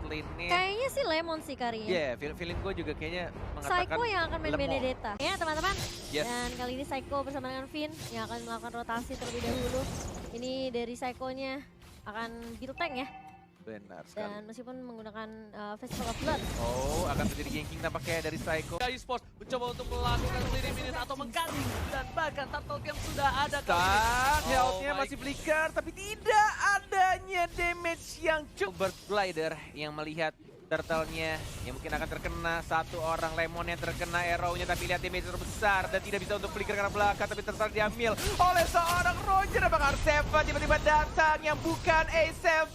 lane-nya. Kayaknya sih Lemon sih karinya. Iya, feeling gue juga kayaknya mengatakan Psycho yang akan main lemon. Benedetta. Ya teman-teman. Yes. Dan kali ini Psycho bersama dengan Finn yang akan melakukan rotasi terlebih dahulu. Ini dari Psycho-nya akan build tank ya. Benar sekali. Dan meskipun menggunakan Festival of Blood. Oh, akan terjadi ganking tampaknya dari Psycho. eSports mencoba untuk melakukan clearing minute atau mengganti dan bahkan Turtle Camp sudah ada kali ini. Dan Oh health-nya my masih flicker, tapi tidak adanya damage yang cukup. Bird Glider yang melihat turtle-nya yang mungkin akan terkena, satu orang Lemon yang terkena arrow-nya, tapi lihat damage terbesar dan tidak bisa untuk flicker karena belakang, tapi turtle diambil oleh seorang Roger. Apakah R7 tiba-tiba datang yang bukan A7,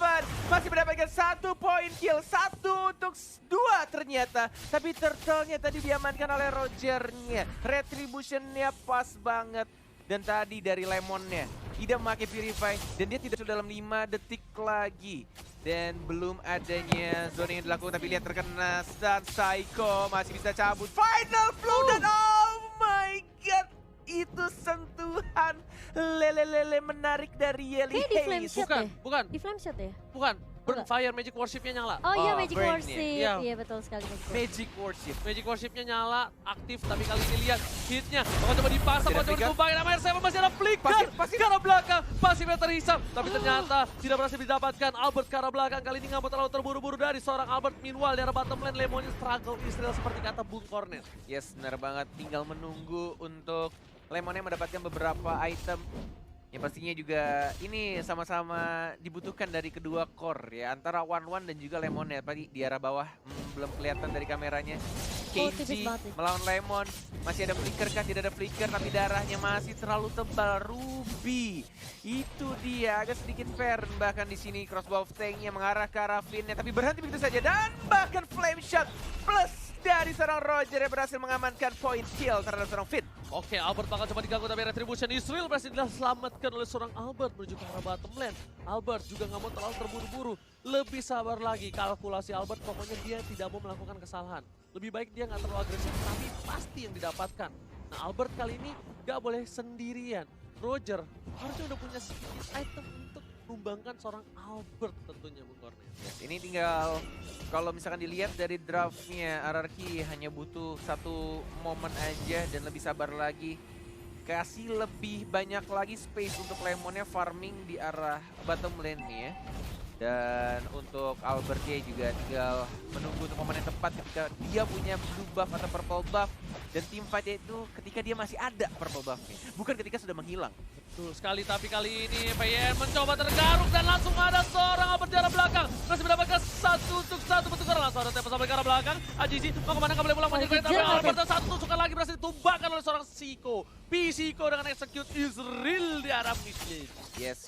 masih mendapatkan 1 poin kill, 1 untuk 2 ternyata, tapi turtle-nya tadi diamankan oleh Roger-nya. Retribution-nya pas banget. Dan tadi dari Lemonnya tidak memakai Purify dan dia tidak sudah dalam 5 detik lagi. Dan belum adanya zona yang dilakukan, tapi lihat terkena stun. Psycho masih bisa cabut. Final blow dan oh my god, itu sentuhan lele-lele menarik dari Yeli Kayaknya di flame Hayes. shot ya? Bukan, Di flame shot ya? bukan. Burn Enggak. Fire Magic Worship-nya nyala. Oh iya Oh, Magic burn-nya. Worship. Iya. Iya betul sekali Magic Worship. Magic Worship. Magic Worship-nya nyala, aktif, tapi kali ini lihat hit-nya. Bakal coba dipaksa, Masih ada bakal coba flicker. ditumbangin sama R7, masih ada flicker. Pasif. Ke arah belakang, pasifnya terhisap. Tapi ternyata tidak berhasil didapatkan. Albert ke arah belakang, kali ini nggak mau terlalu terburu-buru dari seorang Albert. Meanwhile, di arah bottom lane, Lemonnya struggle Israel seperti kata Bung Cornet. Yes, benar banget. Tinggal menunggu untuk Lemonnya mendapatkan beberapa item. Yang pastinya juga ini sama-sama dibutuhkan dari kedua core ya. Antara One dan juga Lemonnya. Tadi di arah bawah belum kelihatan dari kameranya. Oh, tipis KG banget nih. melawan Lemon. Masih ada flicker kan? Tidak ada flicker, tapi darahnya masih terlalu tebal. Ruby. Itu dia, agak sedikit fair. Bahkan di sini crossbow tanknya mengarah ke arah Finn-nya. Tapi berhenti begitu saja. Dan bahkan flame shot plus dari seorang Roger yang berhasil mengamankan point kill terhadap seorang Finn. Oke, Albert bakal coba diganggu tapi Retribution Israel berhasil diselamatkan oleh seorang Albert menuju ke arah bottom lane. Albert juga nggak mau terlalu terburu-buru, lebih sabar lagi. Kalkulasi Albert pokoknya dia tidak mau melakukan kesalahan. Lebih baik dia nggak terlalu agresif, tapi pasti yang didapatkan. Nah, Albert kali ini nggak boleh sendirian. Roger harusnya udah punya sedikit item untuk menumbangkan seorang Albert tentunya, Bung Cornet. Yes, ini tinggal kalau misalkan dilihat dari draftnya, RRQ hanya butuh satu momen aja dan lebih sabar lagi. Kasih lebih banyak lagi space untuk Lemonnya farming di arah bottom lane nih ya. Dan untuk Albertnya juga tinggal menunggu untuk momen yang tepat ketika dia punya blue buff atau purple buff. Dan team fight itu ketika dia masih ada purple buffnya, bukan ketika sudah menghilang. Betul sekali, tapi kali ini PYN mencoba tergaruk dan langsung ada seorang Albert di arah belakang. Masih mendapatkan 1 untuk 1 pertukaran, langsung ada tempo sampai ke arah belakang. Ajizi mau kemana, nggak boleh pulang, tapi Albert dan 1 tusukan lagi berhasil ditumbangkan oleh seorang Siko. P-Siko dengan execute Israel di arah mid-lane. Yes,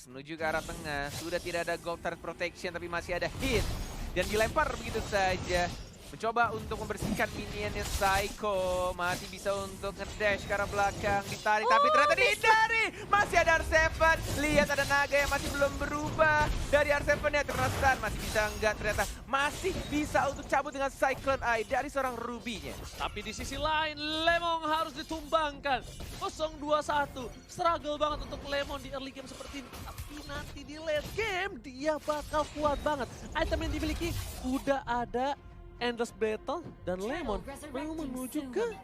menuju ke arah tengah. Sudah tidak ada gold turret protection, tapi masih ada hit. Dan dilempar begitu saja. Mencoba untuk membersihkan minionnya Psycho. Masih bisa untuk ngedash ke arah belakang. Ditarik, tapi ternyata dihindari. Masih ada R7. Lihat ada naga yang masih belum berubah. Dari R7-nya terkena stun. Masih bisa enggak, ternyata masih bisa untuk cabut dengan Cyclone Eye dari seorang Ruby-nya. Tapi di sisi lain, Lemon harus ditumbangkan. 0-2-1. Struggle banget untuk Lemon di early game seperti ini. Tapi nanti di late game, dia bakal kuat banget. Item yang dimiliki udah ada. Endless Battle dan Lemon mau menuju ke...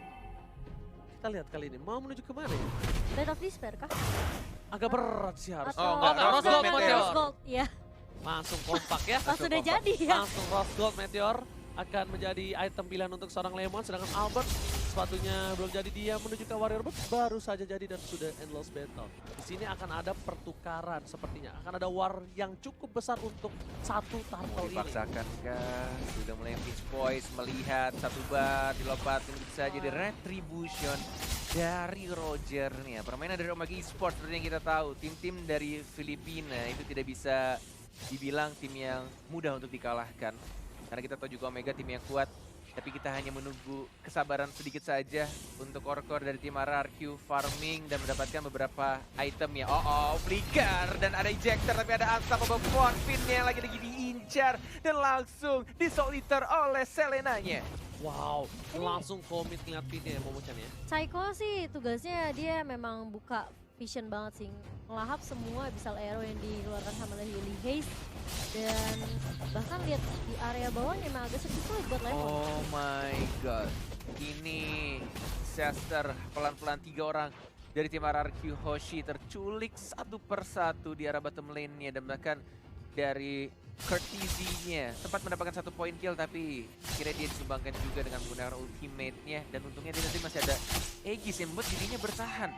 Kita lihat kali ini, mau menuju ke mana ya? Blade of Despair kah? Agak berat sih harus. Atau enggak, Rose Gold Meteor. Rose Gold, iya. Langsung kompak ya. Langsung udah kompak. jadi ya. Langsung Rose Gold Meteor akan menjadi item pilihan untuk seorang Lemon. Sedangkan Albert sepatunya belum jadi, dia menuju ke Warrior Bird baru saja jadi dan sudah Endless Battle. Di sini akan ada pertukaran sepertinya. Akan ada war yang cukup besar untuk satu turtle ini. Dipaksakan kah? Sudah mulai pitch poise, melihat satu bar dilompatin bisa jadi retribution dari Roger nih. Permainan dari Omega Esports seperti yang kita tahu, tim-tim dari Filipina itu tidak bisa dibilang tim yang mudah untuk dikalahkan. Karena kita tahu juga Omega tim yang kuat, tapi kita hanya menunggu kesabaran sedikit saja untuk core-core dari tim RRQ farming dan mendapatkan beberapa item ya. Flicker dan ada ejector, tapi ada Unstoppable Finn-nya yang lagi diincar dan langsung disoliter oleh Selenanya. Wow, langsung komit ngeliat Pin ya, Momo-chan ya. Psycho sih tugasnya dia memang buka vision banget sih. Ngelahap semua abyssal arrow yang dikeluarkan sama Lily Haze. Dan bahkan lihat di area bawah emang agak sedikit sulit buat Lemon. Oh my god. Ini disaster pelan-pelan 3 orang dari tim RRQ Hoshi terculik satu persatu di arah bottom lane-nya dan bahkan dari Courtesy-nya sempat mendapatkan 1 poin kill tapi akhirnya dia disumbangkan juga dengan menggunakan ultimate-nya dan untungnya dia nanti masih ada Aegis yang membuat dirinya bertahan.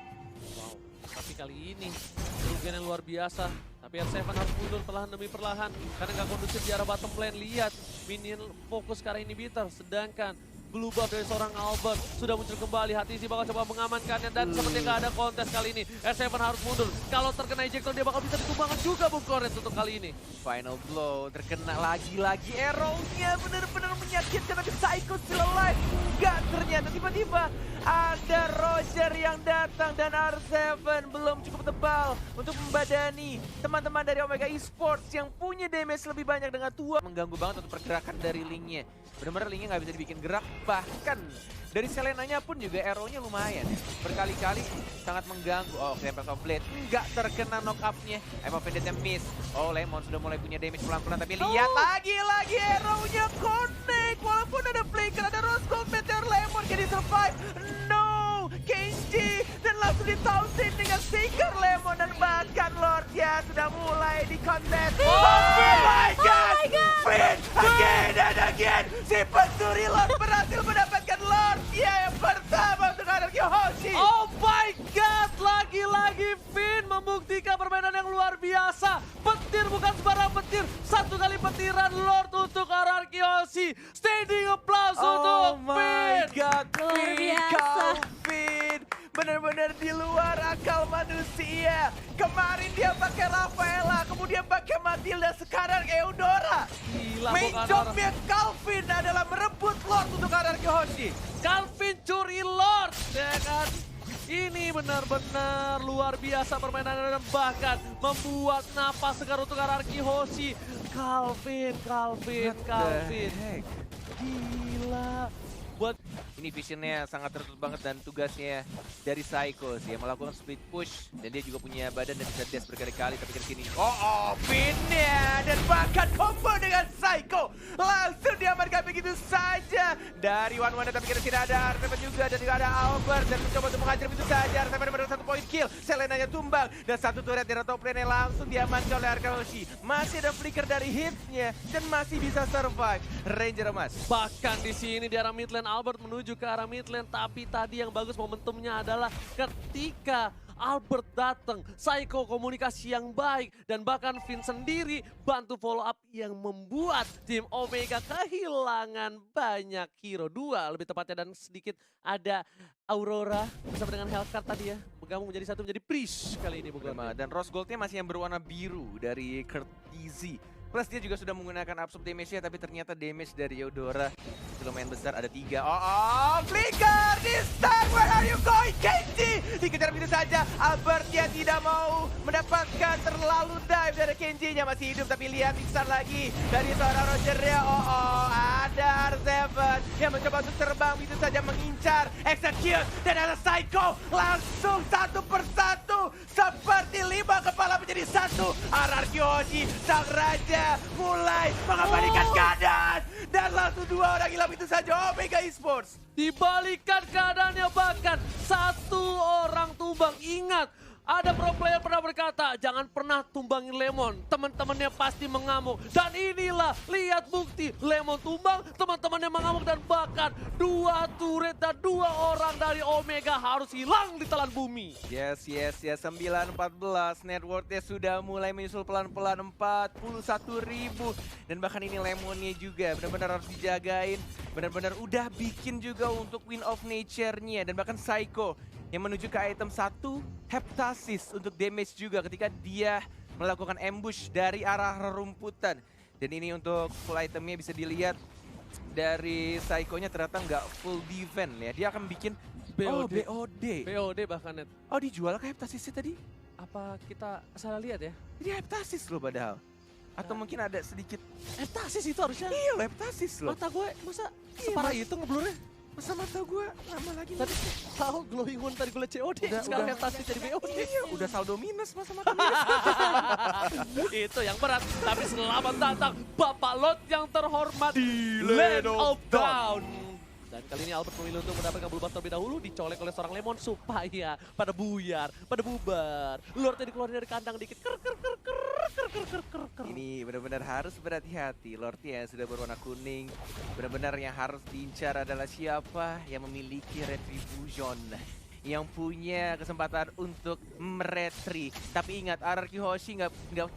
Wow, tapi kali ini kerugian yang luar biasa. Tapi R7 harus mundur perlahan demi perlahan karena nggak kondusif di arah bottom lane. Lihat, minion fokus ke arah inhibitor, sedangkan blue buff dari seorang Albert sudah muncul kembali. Hatisi bakal coba mengamankannya dan seperti nggak ada kontes kali ini. R7 harus mundur. Kalau terkena ejector dia bakal bisa ditumbangkan juga Bung Koret untuk kali ini. Final blow, terkena lagi-lagi arrow-nya, benar-benar menyakitkan tapi Psycho still alive. Enggak, ternyata tiba-tiba ada Roger yang datang dan R7 belum cukup tebal untuk membadani teman-teman dari Omega Esports yang punya damage lebih banyak dengan tua. Mengganggu banget untuk pergerakan dari Link-nya. Benar-benar Link-nya nggak bisa dibikin gerak, bahkan dari Selenanya pun juga arrow-nya lumayan. Berkali-kali sangat mengganggu. Oh, Tempest of Blade nggak terkena knock up-nya. Emma Vendetta miss. Oh, Lemon sudah mulai punya damage pelan-pelan, tapi lihat lagi-lagi arrow-nya connect. Walaupun ada flicker, ada Rose Gold Meteor, Lemon can he survive? No! Kenji dan langsung ditausin dengan Seeker Lemon dan bahkan Lordnya sudah mulai di kontes. Oh my god! Finn again and again! Si pencuri Lord berhasil mendapatkan Lordnya yang pertama untuk RRQ Hoshi. Oh my god, lagi-lagi Finn membuktikan permainan yang luar biasa. Petir bukan sembarang petir, 1 kali petiran Lord untuk RRQ Hoshi. Standing applause untuk Finn. Oh my god, Luar Finn, biasa. Calvin. Benar-benar di luar akal manusia. Kemarin dia pakai Rafaela, kemudian pakai Matilda, sekarang Eudora. Gila, Main bukan jobnya Calvin adalah merebut Lord untuk RRQ Hoshi. Calvin curi Lord, ya kan? Ini benar-benar luar biasa permainan dan bahkan membuat napas segar untuk RRQ Hoshi. Calvin. Gila. Buat Ini visionnya sangat tertutup banget dan tugasnya dari Psycho sih yang melakukan split push dan dia juga punya badan dan bisa dash berkali-kali tapi ke sini. Oh, pinnya dan bahkan combo dengan Psycho langsung diamankan begitu saja dari One-One tapi kira tidak ada Artemis juga dan juga ada Albert dan mencoba untuk menghajar begitu saja. Artemis mendapat 1 point kill, Selenanya tumbang dan 1 turret di top lane langsung diamankan oleh Arkaoshi. Masih ada flicker dari hitsnya dan masih bisa survive Ranger emas. bahkan di sini di arah mid lane Albert menuju ke arah mid lane, tapi tadi yang bagus momentumnya adalah ketika Albert datang, Psycho komunikasi yang baik dan bahkan Finn sendiri bantu follow up yang membuat tim Omega kehilangan banyak hero, 2 lebih tepatnya dan sedikit ada Aurora bersama dengan Hellcat tadi ya, bergabung menjadi satu menjadi Priest kali ini bukan. Dan Rose Gold-nya masih yang berwarna biru dari Courtesy. Plus dia juga sudah menggunakan absorb damage-nya tapi ternyata damage dari Eudora itu lumayan besar, ada 3. Flicker! This time where are you going, Kenji? Dikejar begitu saja, Albertnya tidak mau mendapatkan terlalu dive dari Kenji-nya masih hidup tapi lihat pingsan lagi dari seorang Roger-nya. Ada R7 yang mencoba untuk terbang begitu saja mengincar, execute dan ada Psycho langsung satu persatu seperti 5 kepala menjadi 1. RRQ Hoshi sang raja mulai mengembalikan keadaan dan langsung 2 orang hilang itu saja Omega Esports. Dibalikan keadaannya bahkan 1 orang tumbang. Ingat, ada pro player pernah berkata, jangan pernah tumbangin Lemon, teman-temannya pasti mengamuk. Dan inilah, lihat bukti, Lemon tumbang, teman-temannya mengamuk dan bahkan 2 turret dan 2 orang dari Omega harus hilang di telan bumi. Yes, 9-14, net worth-nya sudah mulai menyusul pelan-pelan 41.000. Dan bahkan ini Lemonnya juga benar-benar harus dijagain, benar-benar udah bikin juga untuk Win of Nature-nya. Dan bahkan Psycho yang menuju ke item 1, Heptasis untuk damage juga ketika dia melakukan ambush dari arah rerumputan. Dan ini untuk full itemnya bisa dilihat dari Psycho-nya ternyata nggak full defense ya. Dia akan bikin BOD bahkan net. Oh, dijual ke Heptasisnya tadi? Apa kita salah lihat ya? Ini Heptasis loh padahal. Atau mungkin ada sedikit... Heptasis itu harusnya. Iya loh, Heptasis loh. Mata gue masa separah itu ngeblurnya? Masa gue lama lagi Tadi tahu glowing one tadi gue liat COD, sekarang udah. yang tasnya jadi BOD. Iya, udah saldo minus masa-masa minus. Itu yang berat, tapi selamat datang Bapak Lord yang terhormat Di Land Land of of Dawn. Dan kali ini Albert memilih untuk mendapatkan blue buff terlebih dahulu, dicolek oleh seorang Lemon supaya pada buyar, pada bubar. Lordnya dikeluarin dari kandang dikit, Ini benar-benar harus berhati-hati. Lordnya yang sudah berwarna kuning, benar-benar yang harus diincar adalah siapa yang memiliki Retribution, yang punya kesempatan untuk meretri. Tapi ingat, RRQ Hoshi nggak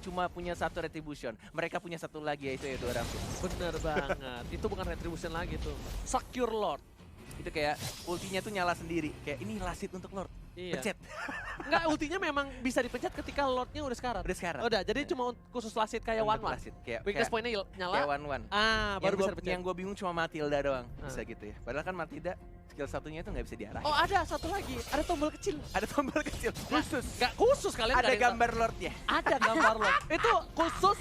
cuma punya satu Retribution, mereka punya satu lagi yaitu Edo Rampus. Bener banget, itu bukan retribution lagi tuh, Secure Lord. Itu kayak ultinya tuh nyala sendiri, kayak ini lasit untuk Lord. Iya. Pencet. Enggak, ultinya memang bisa dipencet ketika Lordnya udah sekarat. Udah sekarang. Udah, jadi cuma khusus lasit kayak Untuk one-one. lasit. Kayak Weakness point-nya nyala. kayak one-one. Baru bisa dipencet. Yang gue bingung cuma Matilda doang Ah. bisa gitu ya. Padahal kan Matilda skill satunya itu nggak bisa diarahin. Oh, ada satu lagi, ada tombol kecil. Ada tombol kecil khusus. Nggak khusus kalian. Ada nggak yang gambar Lordnya. tahu. Ada gambar Lord. Itu khusus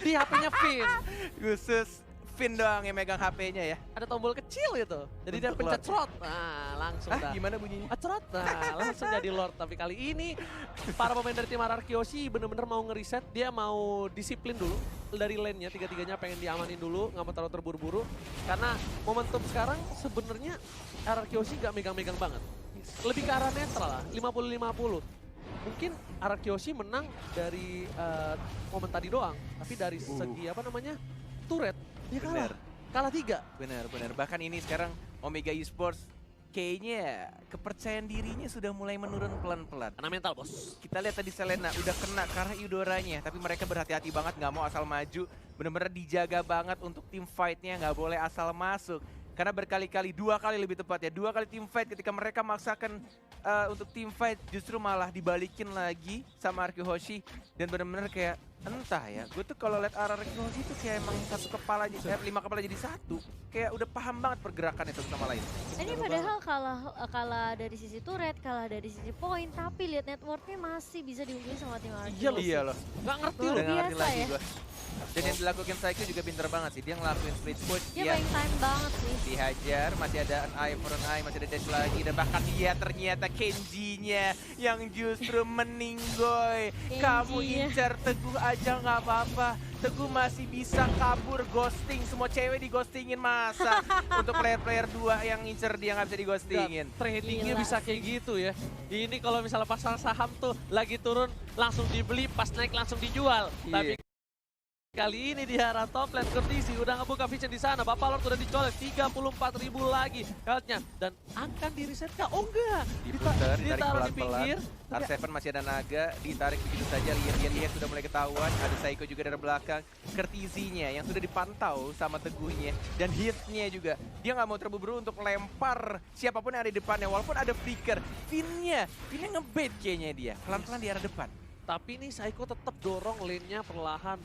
di HP-nya Finn. Khusus Finn doang yang megang HP-nya ya. Ada tombol kecil itu. Jadi dia Untuk pencet Lord. slot. Nah, langsung dah. Gimana bunyinya? Acrot, nah langsung jadi Lord. Tapi kali ini para pemain dari tim RRQ Hoshi bener-bener mau ngeriset. Dia mau disiplin dulu dari lane-nya, tiga-tiganya pengen diamanin dulu, nggak mau terlalu terburu-buru. Karena momentum sekarang sebenarnya RRQ Hoshi nggak megang-megang banget. Lebih ke arah netral lah, 50-50. Mungkin RRQ Hoshi menang dari momen tadi doang. Tapi dari segi apa namanya, turret, dia kalah. Bener. Kalah 3. Benar. Bahkan ini sekarang Omega Esports kayaknya kepercayaan dirinya sudah mulai menurun pelan-pelan. Karena mental, bos. Kita lihat tadi Selena udah kena karena Eudoranya, tapi mereka berhati-hati banget, nggak mau asal maju. Bener-bener dijaga banget untuk tim fight-nya, nggak boleh asal masuk. Karena berkali-kali, 2 kali lebih tepatnya, 2 kali tim fight ketika mereka maksakan untuk tim fight justru malah dibalikin lagi sama RRQ Hoshi. Dan bener-bener kayak entah ya, gue tuh kalau liat RRQ Hoshi tuh kayak emang 5 kepala jadi satu. Kayak udah paham banget pergerakan itu sama lain. Ini padahal kalah dari sisi turret, kalah dari sisi poin, tapi lihat networknya masih bisa diunggulin sama tim RRQ. Iya loh. Iya loh. Nggak ngerti Luar loh. Udah nggak ngerti biasa lagi ya. gua. Dan yang dilakukan Psycho juga pinter banget sih. Dia ngelakuin split push, Dia dia main time banget sih. dihajar, masih ada an eye for an eye, masih ada dash lagi. Dan bahkan dia ternyata Kenji-nya yang justru meninggoy. Kamu Kenji-nya. incar Teguh aja nggak apa-apa. Teguh masih bisa kabur, ghosting. Semua cewek di ghostingin masa. Untuk player-player 2 yang ngincer dia nggak bisa di ghostingin. Tradingnya Gila bisa kayak gitu ya. Ini kalau misalnya pasar saham tuh lagi turun langsung dibeli, pas naik langsung dijual. Iya. Tapi kali ini di arah top lane Kurtisi udah ngebuka vision di sana. Bapak Lord udah dicolek 34.000 lagi health-nya dan akan di reset kah? Oh enggak. Diputar, ditarik Ditaruh di pelan-pelan. pinggir. Tapi R7 masih ada naga, ditarik begitu saja. Lihat sudah mulai ketahuan. Ada Psycho juga dari belakang. Kurtisinya yang sudah dipantau sama Teguhnya. Dan hitnya juga. Dia nggak mau terburu-buru untuk lempar siapapun yang ada di depannya. Walaupun ada flicker. Finnya ngebait kayaknya dia. Pelan-pelan di arah depan. Tapi ini Psycho tetap dorong lane-nya perlahan,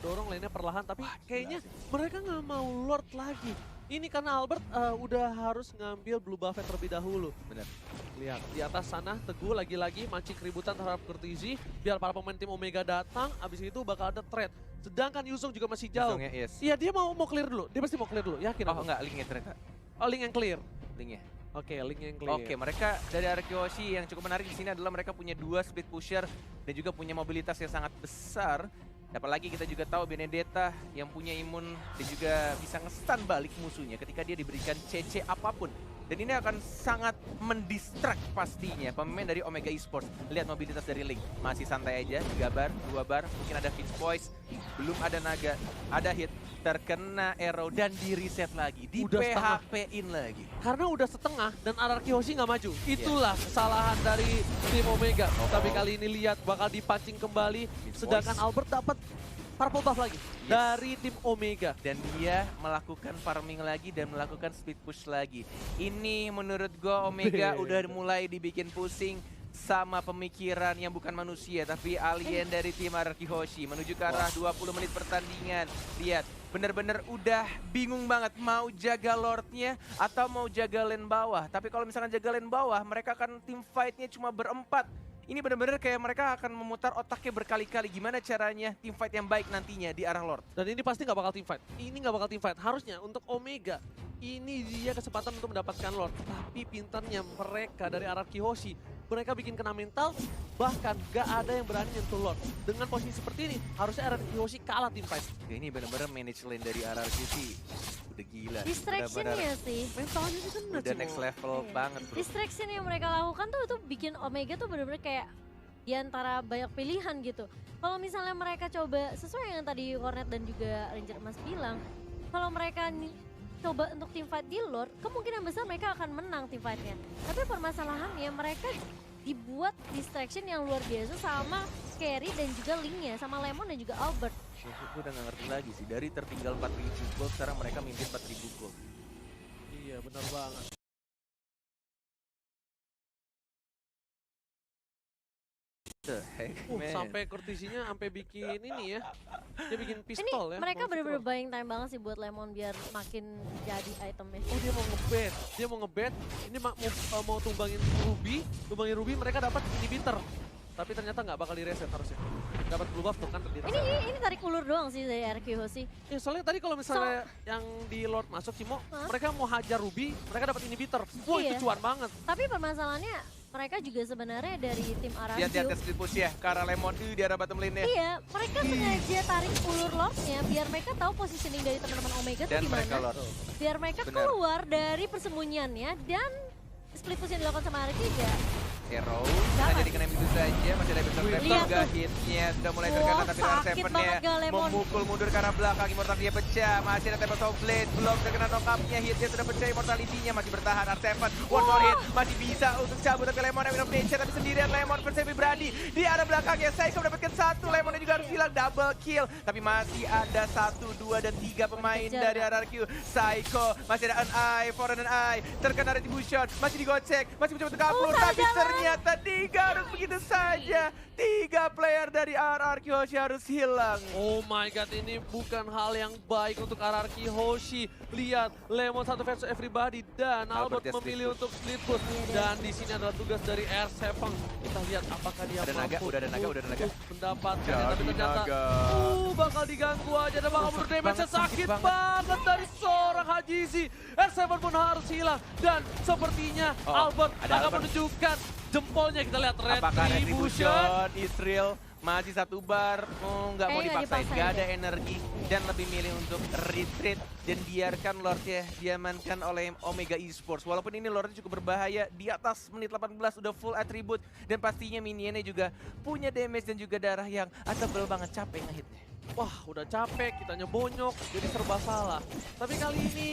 tapi kayaknya mereka nggak mau Lord lagi. Ini karena Albert udah harus ngambil blue buff terlebih dahulu. Bener. Lihat, di atas sana Teguh lagi-lagi mancing keributan terhadap Kurtisi, biar para pemain tim Omega datang, abis itu bakal ada trade. Sedangkan Yuzong juga masih jauh. Yuzongnya, yes. Iya, dia mau clear dulu, dia pasti mau clear dulu, yakin Oh aku? enggak, linknya ternyata. Oh, link yang clear. Linknya. Oke, link yang clear. Oke, mereka dari RRQ Hoshi yang cukup menarik di sini adalah mereka punya 2 split pusher dan juga punya mobilitas yang sangat besar. Dapat lagi kita juga tahu Benedetta yang punya imun dan juga bisa nge-stun balik musuhnya ketika dia diberikan CC apapun. Dan ini akan sangat mendistract pastinya pemain dari Omega Esports. Lihat mobilitas dari Link, masih santai aja, 3 bar, 2 bar, mungkin ada Fitch Voice, belum ada naga, ada hit, terkena arrow dan di reset lagi, di Udah setengah. PHP-in lagi. Karena udah setengah dan RRQ Hoshi nggak maju. Itulah kesalahan dari tim Omega. Tapi kali ini lihat bakal dipancing kembali. Sedangkan Albert dapat purple buff lagi dari tim Omega. Dan dia melakukan farming lagi dan melakukan speed push lagi. Ini menurut gue Omega udah mulai dibikin pusing sama pemikiran yang bukan manusia tapi alien dari tim RRQ Hoshi menuju ke arah 20 menit pertandingan. Lihat, bener-bener udah bingung banget mau jaga Lordnya atau mau jaga lane bawah. Tapi kalau misalkan jaga lane bawah, mereka akan tim fight-nya cuma berempat. Ini bener-bener kayak mereka akan memutar otaknya berkali-kali gimana caranya tim fight yang baik nantinya di arah Lord. Dan ini pasti nggak bakal team fight. Ini nggak bakal team fight. Harusnya untuk Omega ini dia kesempatan untuk mendapatkan Lord. Tapi pintarnya mereka dari RRQ Hoshi, mereka bikin kena mental, bahkan gak ada yang berani nyentuh Lord. Dengan posisi seperti ini, harusnya RRQ Hoshi kalah tim fight. Ya, ini benar-benar manage lane dari RRQ sih. Udah gila. Distraction-nya sih. Mentalnya sih kan Udah next level Iya. banget bro. Distraction yang mereka lakukan tuh bikin Omega tuh bener-bener kayak di antara banyak pilihan gitu. Kalau misalnya mereka coba sesuai yang tadi Cornet dan juga Ranger Mas bilang, kalau mereka coba untuk team fight di Lord, kemungkinan besar mereka akan menang team fightnya. Tapi permasalahannya mereka dibuat distraction yang luar biasa sama Carry dan juga Link-nya, sama Lemon dan juga Albert. Gue udah gak ngerti lagi sih, dari tertinggal 4.000 gold, sekarang mereka mimpin 4.000 gold. Iya benar banget. The heck, man. Sampai kurtisinya sampai bikin ini ya. Dia bikin pistol ya. Mereka mau bener-bener pistol. buying time banget sih buat Lemon biar makin jadi itemnya. Oh dia mau ngebet, dia mau ngebet. Ini mau tumbangin Ruby, mereka dapat inhibitor. Tapi ternyata nggak bakal direset harusnya. Dapat blue buff tuh kan dirasa. Ini tarik ulur doang sih dari RQ Hoshi. Ya, soalnya tadi kalau misalnya yang di Lord masuk Cimo, mereka mau hajar Ruby, mereka dapat inhibitor. Wah Iya. itu cuan banget. Tapi permasalahannya mereka juga sebenarnya dari tim Lihat RRQ. split push ya, ke arah Lemon di arah bottom lane-nya. Iya, mereka sengaja tarik ulur Lordnya biar mereka tahu positioning dari teman-teman Omega tuh Dan di mereka mana. Lord. Biar mereka Benar. keluar dari persembunyiannya dan split push yang dilakukan sama RRQ ya. Arrow, Jangan. hanya dikena itu saja, masih ada episode Lihat laptop, tuh. gak hitnya, sudah mulai terkena Wah, tapi sakit banget R7-nya gak Lemon. memukul mundur ke arah belakang, Immortal dia pecah, masih ada Tempest of Blade, belum terkena knock-up-nya, hitnya sudah pecah, Immortality-nya masih bertahan, R7, one more hit, masih bisa untuk cabut ke Lemon, Win of Nature, tapi sendirian Lemon versus Brady, di arah belakangnya, Psycho mendapatkan satu, Lemonnya juga harus hilang, double kill, tapi masih ada 1, 2, dan 3 pemain Kejar, dari RRQ, Psycho, masih ada an eye, for an eye, terkena retribution, masih digocek, masih mencoba untuk kabur, tapi jangan. ternyata harus begitu saja. 3 player dari RRQ Hoshi harus hilang. Oh my god, ini bukan hal yang baik untuk RRQ Hoshi. Lihat, Lemon satu versus everybody dan Albert Albert ya memilih split untuk split push. Dan di sini adalah tugas dari R7. Kita lihat apakah dia Ada naga, mampu udah ada naga, udah ada naga. untuk mendapatkan, Jadi tapi ternyata naga. bakal diganggu aja dan bakal menurut damage banget, sakit sakit banget dari seorang Hajizi. R7 pun harus hilang dan sepertinya Albert ada akan Albert. menunjukkan jempolnya. Kita lihat Apakah retribution. Retribution, Israel masih satu bar, nggak mau Kayaknya nggak dipaksain, dipaksain nggak ada deh. energi dan lebih milih untuk retreat dan biarkan Lordnya diamankan oleh Omega Esports. Walaupun ini Lordnya cukup berbahaya, di atas menit 18 udah full atribut dan pastinya minionnya juga punya damage dan juga darah yang tebel banget, capek ngehitnya. Wah, udah capek, kitanya bonyok, jadi serba salah. Tapi kali ini,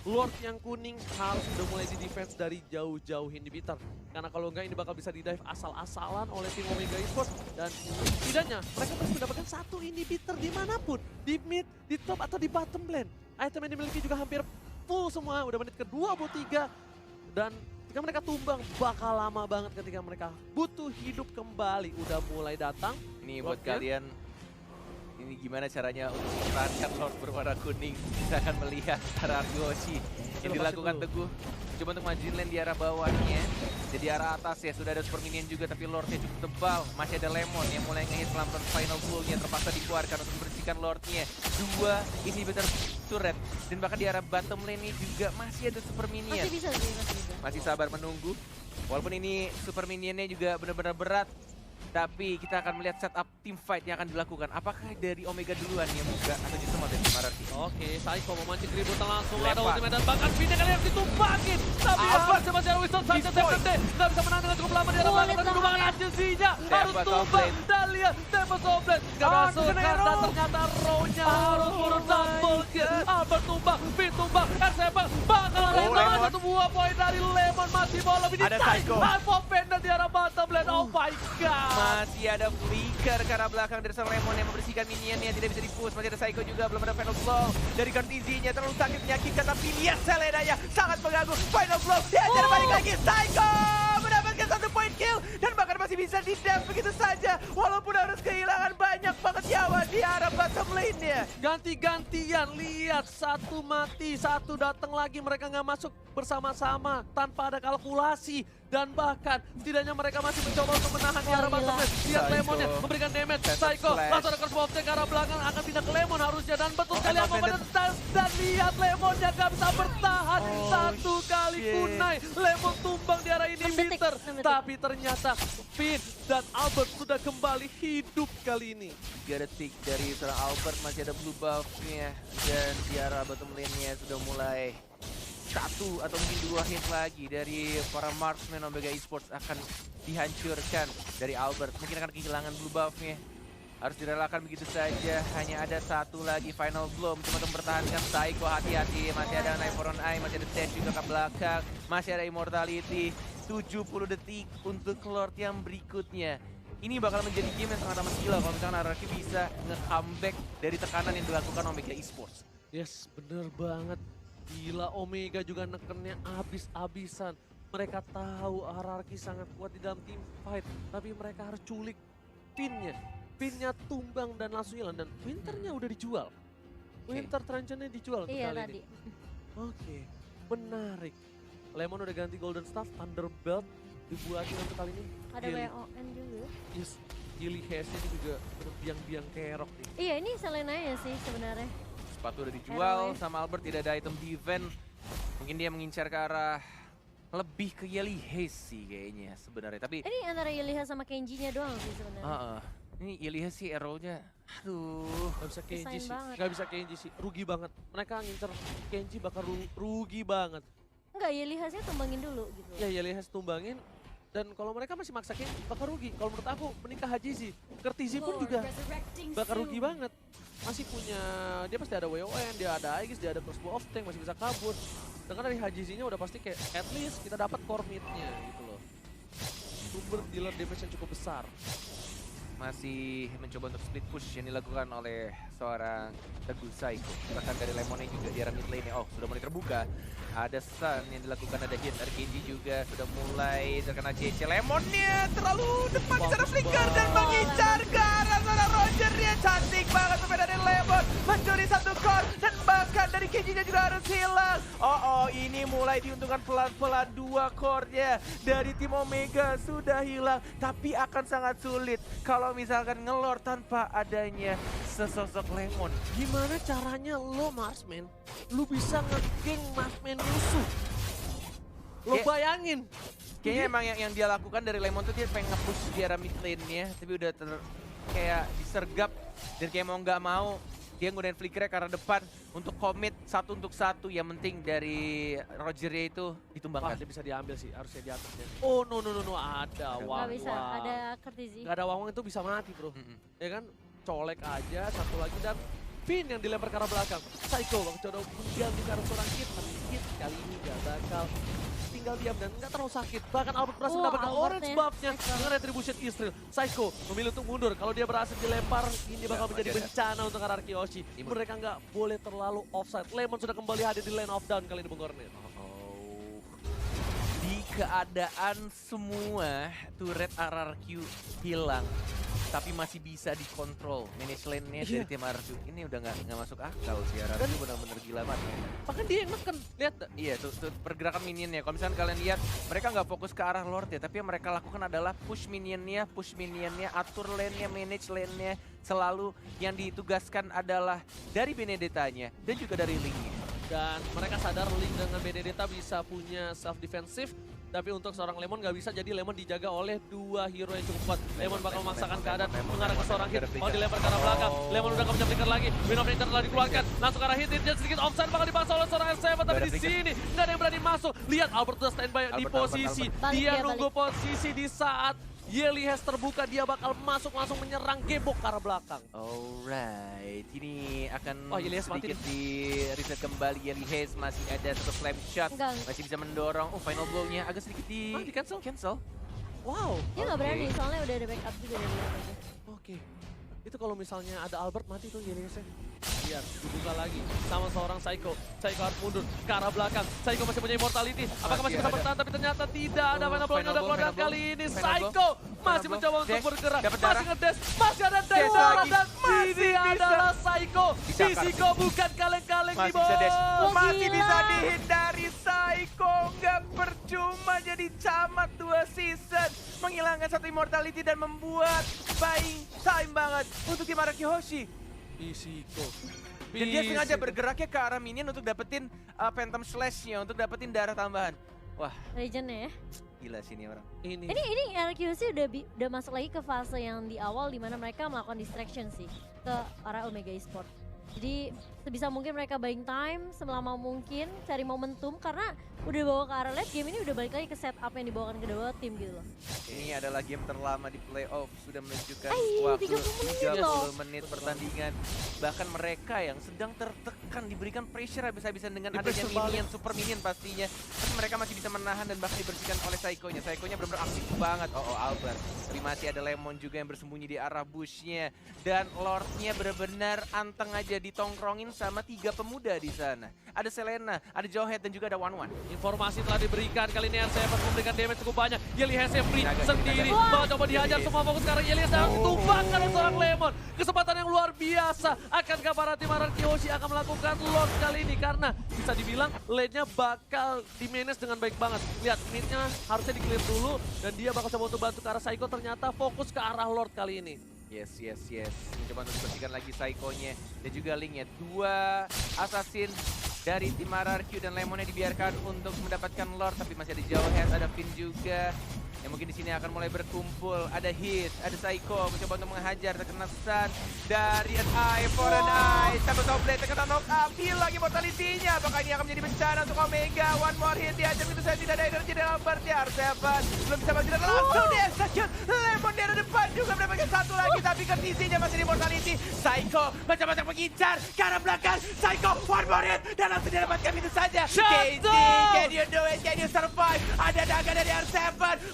Lord yang kuning harus udah mulai di defense dari jauh-jauh inhibitor. Karena kalau enggak ini bakal bisa di-dive asal-asalan oleh tim Omega Esports. Dan setidaknya mereka harus mendapatkan satu inhibitor dimanapun. Di mid, di top, atau di bottom lane. Item yang dimiliki juga hampir full semua, udah menit ke-23. Dan ketika mereka tumbang, bakal lama banget ketika mereka butuh hidup kembali. Udah mulai datang. Ini buat Lordnya. kalian, ini gimana caranya untuk mempertahankan Lord berwarna kuning. Kita akan melihat RRQ Hoshi yang dilakukan Teguh. Coba untuk majuin lane di arah bawahnya. Jadi arah atas ya, sudah ada super minion juga tapi Lordnya cukup tebal. Masih ada Lemon yang mulai ngehit pelan-pelan final bull-nya terpaksa dikeluarkan untuk membersihkan Lordnya. 2 inhibitor turret dan bahkan di arah bottom lane ini juga masih ada super minion. Masih bisa sih, masih bisa. Masih sabar menunggu. Walaupun ini super minionnya juga benar-benar berat. Tapi kita akan melihat setup team fight yang akan dilakukan. Apakah dari Omega duluan yang buka atau justru mau dari RRQ? Oke, Psycho memancing keributan langsung. Ada Lempar. ultimate dan bahkan pindah kali harus ditumpakin. Tapi Albert. masih ada Winston saja Destroy. TPT. Nggak bisa menang dengan cukup lama di arah Wallet belakang. Tapi kembangan namanya. agensinya harus Tempest tumbang. Oblate. Dan lihat, Tempest Oblate. Nggak masuk kena karena arrow. ternyata row-nya harus turun double kill. Albert tumbang, Finn tumbang, R7 bakal Lemon. Lemon. Satu buah poin dari Lemon masih mau lebih Ada dicari. Psycho. Alpha Panda di arah bottom lane. Oh my god. Masih ada flicker ke arah belakang dari seorang Lemon yang membersihkan minionnya, tidak bisa di-push. Masih ada Psycho juga, belum ada final blow dari Cortizinya, terlalu sakit menyakitkan, tapi lihat Selenanya sangat mengganggu. Final blow, diajar balik lagi, Psycho mendapatkan 1 point kill dan bahkan masih masih bisa di-dam begitu saja. Walaupun harus kehilangan banyak banget nyawa di arah bottom lane-nya. Ganti-gantian, lihat satu mati, satu datang lagi, mereka nggak masuk bersama-sama tanpa ada kalkulasi. Dan bahkan setidaknya mereka masih mencoba untuk menahan di arah bottom lane. Lihat Psycho. Lemonnya memberikan damage, Phantom Psycho Flash. langsung ada cross of ke arah belakang, akan pindah ke Lemon harusnya. Dan betul sekali Emma Lemon Bennett. menentang, dan lihat Lemonnya nggak bisa bertahan. Oh, Satu kali shit. kunai, Lemon tumbang di arah ini 6 detik, Bitter. 6 detik. Tapi ternyata Finn dan Albert sudah kembali hidup kali ini. 3 detik dari seorang Albert, masih ada blue buff-nya. Dan di arah bottom lane-nya sudah mulai 1 atau mungkin 2 hit lagi dari para marksman Omega Esports akan dihancurkan dari Albert. Mungkin akan kehilangan blue buff-nya. Harus direlakan begitu saja. Hanya ada 1 lagi final blow. Cuma untuk mempertahankan Psycho, hati-hati. Masih ada Knife for on Eye, masih ada dash juga ke belakang. Masih ada immortality. 70 detik untuk Lord yang berikutnya. Ini bakal menjadi game yang sangat amat gila kalau misalkan Araki bisa nge-comeback dari tekanan yang dilakukan Omega Esports. Yes, bener banget. Gila, Omega juga nekennya abis-abisan. Mereka tahu hierarki sangat kuat di dalam team fight, tapi mereka harus culik pinnya. Pinnya tumbang dan langsung hilang, dan Winternya udah dijual. Winter Truncheonnya dijual untuk Iya kali tadi. ini. Oke, menarik. Lemon udah ganti Golden Staff, Thunderbelt dibuatin untuk kali ini. Ada Gilly- WON juga. Yes, Gilly Hayes ini juga bener biang-biang kerok nih. Iya ini Selenanya sih sebenarnya. Sepatu udah dijual, RW. sama Albert tidak ada item defense. Mungkin dia mengincar ke arah lebih ke Yeli Hayes sih kayaknya sebenarnya. Tapi Ini antara Yeliha sama Kenji-nya doang sih sebenarnya. ini Yeli Hayes sih arrow-nya. Aduh. Gak bisa Kenji Desain sih, banget. gak bisa Kenji sih, rugi banget. Mereka ngincer Kenji bakal rugi banget. Enggak, Yelihasnya tumbangin dulu gitu. Ya Yeli Hayes tumbangin, dan kalau mereka masih maksa Kenji bakal rugi. Kalau menurut aku menikah Haji sih, Kertizi pun juga bakal rugi banget. Masih punya, dia pasti ada WON, dia ada Aegis, dia ada crossbow of tank, masih bisa kabur. Sedangkan dari Hajizinya udah pasti kayak at least kita dapat core mid-nya gitu loh. Sumber dealer damage yang cukup besar. Masih mencoba untuk split push yang dilakukan oleh seorang Teguh Psycho. Bahkan dari Lemonnya juga di arah mid lane. Oh, sudah mulai terbuka. Ada stun yang dilakukan, ada hit. RKG juga sudah mulai terkena CC. Lemonnya terlalu depan di sana flicker dan mengincar ke arah seorang Roger. Dia cantik banget sepeda dari Lemon. Mencuri 1 core dan bahkan dari KG-nya juga harus hilang. Oh, ini mulai diuntungkan pelan-pelan 2 core-nya dari tim Omega sudah hilang. Tapi akan sangat sulit kalau misalkan ngelor tanpa adanya sesosok Lemon. Gimana caranya lo Marsman, lu bisa nge-gank Marsman musuh? Lo Kayak- bayangin. Kayaknya emang yang dia lakukan dari Lemon tuh dia pengen nge-push di arah mid lane-nya, tapi udah kayak disergap dan kayak mau nggak mau dia nggunain flickernya ke arah depan untuk commit 1 untuk 1. Yang penting dari Roger-nya itu Wah, ditumbangkan. dia bisa diambil sih, harusnya di atasnya. Oh no, ada Nggak Wang. Nggak bisa, ada Kertizi. Gak ada Wang itu bisa mati bro. Mm-mm. Ya kan, colek aja, satu lagi dan Finn yang dilempar ke arah belakang. Psycho Bang Codo mengganti ke arah seorang Kid, tapi Kid kali ini gak bakal tinggal diam dan gak terlalu sakit. Bahkan Albert berhasil Oh, mendapatkan orange Albertnya. buff-nya dengan retribution Israel. Psycho memilih untuk mundur. Kalau dia berhasil dilempar, ini bakal Ya, menjadi masih ada. bencana untuk arah Kyoshi. Imut. Mereka nggak boleh terlalu offside. Lemon sudah kembali hadir di lane of down kali ini Bung Cornet. Oh. Di keadaan semua turret RRQ hilang, tapi masih bisa dikontrol manage lane-nya dari Iya. tim RRQ. Ini udah nggak masuk akal sih, RRQ benar-benar gila banget. Bahkan dia yang neken, lihat. Iya, tuh pergerakan minionnya. Kalau misalkan kalian lihat, mereka nggak fokus ke arah Lord ya, tapi yang mereka lakukan adalah push minionnya, atur lane-nya, manage lane-nya. Selalu yang ditugaskan adalah dari Benedetta-nya dan juga dari Link-nya. Dan mereka sadar Link dengan Benedetta bisa punya self defensive. Tapi untuk seorang Lemon nggak bisa, jadi Lemon dijaga oleh 2 hero yang cukup kuat. Lemon bakal memaksakan keadaan mengarah ke seorang hit. Mau dilempar ke arah belakang. Lemon udah nggak punya flicker lagi. Wind of Nature telah dikeluarkan. Langsung ke arah hit, dia sedikit offside bakal dipaksa oleh seorang S7. Tapi ada di flicker. sini nggak ada yang berani masuk. Lihat Albert udah standby di Albert. posisi. Balik Dia dia, nunggu posisi di saat Yeli Hayes terbuka. Dia bakal masuk langsung menyerang gebok ke arah belakang. Alright, ini akan Oh, Yeli Hayes mati. sedikit di reset kembali. Yeli Hayes masih ada satu slam shot, Enggak. masih bisa mendorong. Oh, final blow-nya agak sedikit di Di-cancel? cancel. Wow. Dia nggak Oke. berani, soalnya udah ada backup juga dari belakang. Oke. Itu kalau misalnya ada Albert mati tuh Yeli Hayes. lihat, dibuka lagi sama seorang Psycho. Psycho harus mundur ke arah belakang. Psycho masih punya immortality. Apakah masih bisa bertahan? Tapi ternyata tidak ada. Final blow-nya udah keluar dan kali ini Psycho masih mencoba untuk bergerak. Masih ngedes, masih ada dash dan ini adalah Psycho. Psycho bukan kaleng-kaleng di Masih bisa dash. bawah. Masih bisa dihindari Psycho. Nggak percuma jadi camat 2 season. Menghilangkan 1 immortality dan membuat buying time banget untuk tim Araki Hoshi. Psycho. Dan dia sengaja bergeraknya ke arah minion untuk dapetin Phantom Slash-nya, untuk dapetin darah tambahan. Wah, Legend-nya ya. gila sih ini orang. Ini RQC udah masuk lagi ke fase yang di awal dimana mereka melakukan distraction sih ke arah Omega Esports. Jadi sebisa mungkin mereka buying time selama mungkin, cari momentum karena udah bawa ke arah late game ini udah balik lagi ke setup yang dibawakan kedua tim gitu loh. Ini adalah game terlama di playoff, sudah menunjukkan Ay, waktu 30 menit loh. 30 menit pertandingan. Bahkan mereka yang sedang tertekan diberikan pressure habis-habisan dengan adanya Di-pressure balik. minion, super minion pastinya. Tapi mereka masih bisa menahan dan bahkan dibersihkan oleh Psycho-nya. Psycho-nya benar-benar aktif banget. Oh, Albert. Tapi masih ada Lemon juga yang bersembunyi di arah bush-nya. Dan Lord-nya benar-benar anteng aja ditongkrongin sama 3 pemuda di sana. Ada Selena, ada Jowhead dan juga ada Wanwan. Informasi telah diberikan, kali ini RCF memberikan damage cukup banyak. Yeli Hesse free Naga, sendiri, Naga. bakal coba dihajar semua fokus sekarang. Yeli Hesse harus ditumbangkan oleh seorang Lemon. Kesempatan yang luar biasa. Akankah para tim Araki Hoshi akan melakukan Lord kali ini? Karena bisa dibilang lane-nya bakal di-manage dengan baik banget. Lihat, mid-nya harusnya di-clear dulu. Dan dia bakal coba untuk bantu ke arah Psycho, ternyata fokus ke arah Lord kali ini. Yes. Mencoba untuk bersihkan lagi Psycho-nya dan juga Link-nya. 2 assassin dari tim RRQ dan Lemonnya dibiarkan untuk mendapatkan Lord, tapi masih ada Jowhead, ada Finn juga. Yang mungkin di sini akan mulai berkumpul. Ada Hit, ada Psycho mencoba untuk menghajar, terkena stun dari an eye for an eye. Satu top blade terkena knock up, hilang immortality-nya. Apakah ini akan menjadi bencana untuk Omega? One more hit dihajar itu saya tidak ada energi dari Albert ya. R7 belum bisa bagi dan langsung di-execute. Lemon di arah depan juga mendapatkan 1 lagi, tapi kondisinya masih di immortality. Psycho macam-macam mengincar ke arah belakang. Psycho one more hit dan langsung didapatkan itu saja. KD, can you do it? Can you survive? Ada naga dari R7.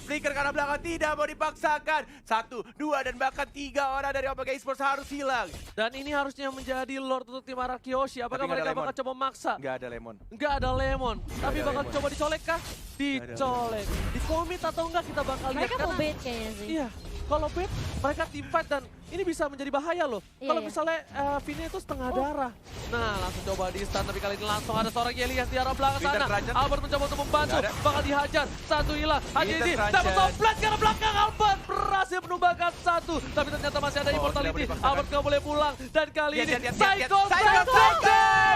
Flicker ke arah belakang tidak mau dipaksakan. 1, 2 dan bahkan 3 orang dari Omega Esports harus hilang. Dan ini harusnya menjadi Lord untuk tim Araki Hoshi. Apakah Tapi nggak ada mereka bakal Lemon. coba maksa? Nggak ada Lemon. Nggak ada Lemon. Tapi ada bakal Lemon. coba dicolek kah? Dicolek. Di komit atau enggak kita bakal lihat. Mereka mau Karena- bait kayaknya sih. Iya, kalau bait mereka team fight dan ini bisa menjadi bahaya loh. Iya, Kalau iya. misalnya Vini itu setengah darah. Nah, langsung coba di stun, tapi kali ini langsung ada seorang Elias di arah belakang Winter sana. Trajan. Albert mencoba untuk membantu, Nggak ada. bakal dihajar. 1 hilang. Hadi Winter ini Trajan. dapat toplet ke arah belakang. Albert berhasil menumbangkan 1. Tapi ternyata masih ada Oh, immortality. tidak boleh dipaksakan. Albert nggak boleh pulang. Dan kali ini Lihat. Psycho Psycho!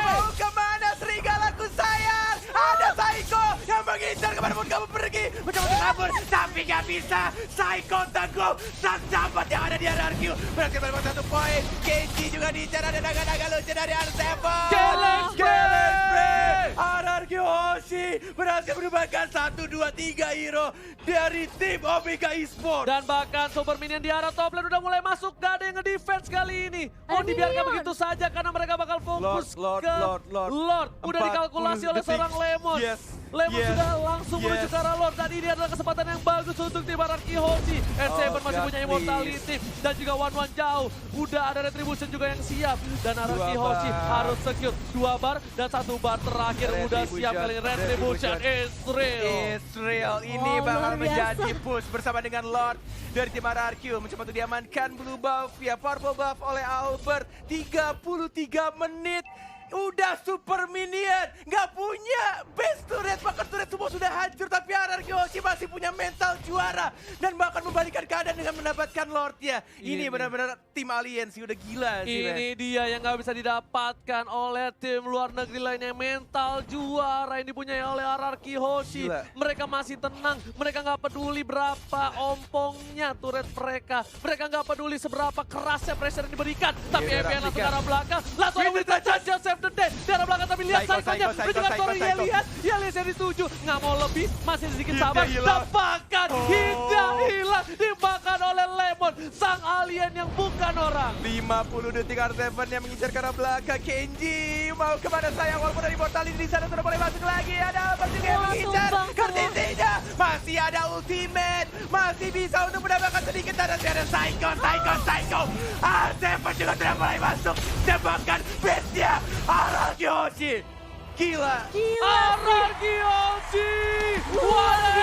Mau kemana serigalaku sayang? Ada Psycho yang mengincar kemana pun kamu pergi. Mencoba untuk kabur, tapi nggak bisa. Psycho teguh, sang sahabat yang ada di RRQ. Berhasil mendapatkan 1 poin. Kenji juga diincar, ada naga-naga lucu dari R7. Kellen Spray! RRQ Hoshi berhasil menumbangkan 1, 2, 3 hero dari tim Omega Esports. Dan bahkan Super Minion di arah top lane udah mulai masuk. Gak ada yang nge-defense kali ini. Ada Dibiarkan minion. begitu saja karena mereka bakal fokus Lord, ke Lord. Udah dikalkulasi 40 oleh detik. seorang Lemon. Yes. Lemon Yes. sudah langsung menuju Yes. ke arah Lord. Dan ini adalah kesempatan yang bagus untuk tim Araki Hoshi. R7 Oh, masih God, punya immortality. Dan juga One jauh. Udah ada retribution juga yang siap. Dan Araki 2 Hoshi bar. harus secure 2 bar dan 1 bar terakhir udah siap kali ini. Retribution Israel. Israel ini Oh, bakal luar biasa. menjadi push bersama dengan Lord dari tim RRQ. Mencoba untuk diamankan blue buff ya purple buff oleh Albert. 33 menit. Udah super minion, nggak punya base turret, bahkan turret semua sudah hancur, tapi RRQ Hoshi masih punya mental juara dan bahkan membalikan keadaan dengan mendapatkan Lordnya. Ini Ini. benar-benar tim alien sih, udah gila sih. Ini dia yang nggak bisa didapatkan oleh tim luar negeri lainnya. Mental juara yang dipunyai oleh RRQ Hoshi. Gila. Mereka masih tenang, mereka nggak peduli berapa ompongnya turret mereka. Mereka nggak peduli seberapa kerasnya pressure yang diberikan. Tapi Iya, EPN langsung ke rapikan. arah belakang. Langsung ada Winter Winter Trajan. Trajan save the day. Di arah belakang tapi lihat Psycho, Psycho-nya. Psycho, Menunjukkan Psycho, story Psycho. Elias yang dituju. Nggak mau lebih, masih sedikit Hidda sabar. hilang. Dapatkan Oh. Hidda hilang. Dimakan oleh Lemon. Sang alien yang bukan orang. 50 detik R7 yang mengincar ke arah belakang. Kenji mau kemana sayang, walaupun dari mortality di sana sudah boleh masuk lagi. Ada apa juga yang Wah, mengincar tumbang semua. kondisinya. Masih ada ultimate. masih bisa untuk mendapatkan sedikit tanda ada Psycho. R7 juga sudah mulai masuk. Tembakan beatnya Arargyoshi. Gila. Arargyoshi! What a